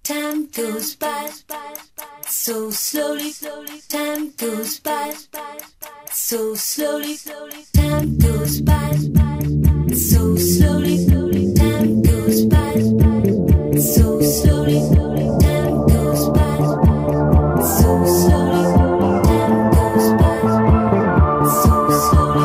Time goes by so slowly. Time goes by so slowly. Time goes by so slowly. Time goes by so slowly. Time goes by so slowly. Time goes by so slowly.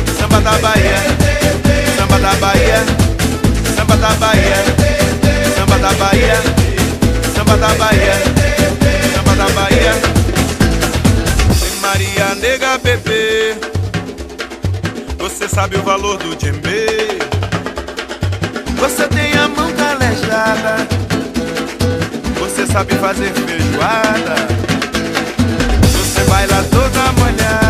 Samba da Bahia, samba da Bahia, samba da Bahia, samba da Bahia, samba da Bahia, samba da Bahia. Tem Maria nega bebê, você sabe o valor do djembe. Você tem a mão calejada, você sabe fazer feijoada. Você baila toda manhã.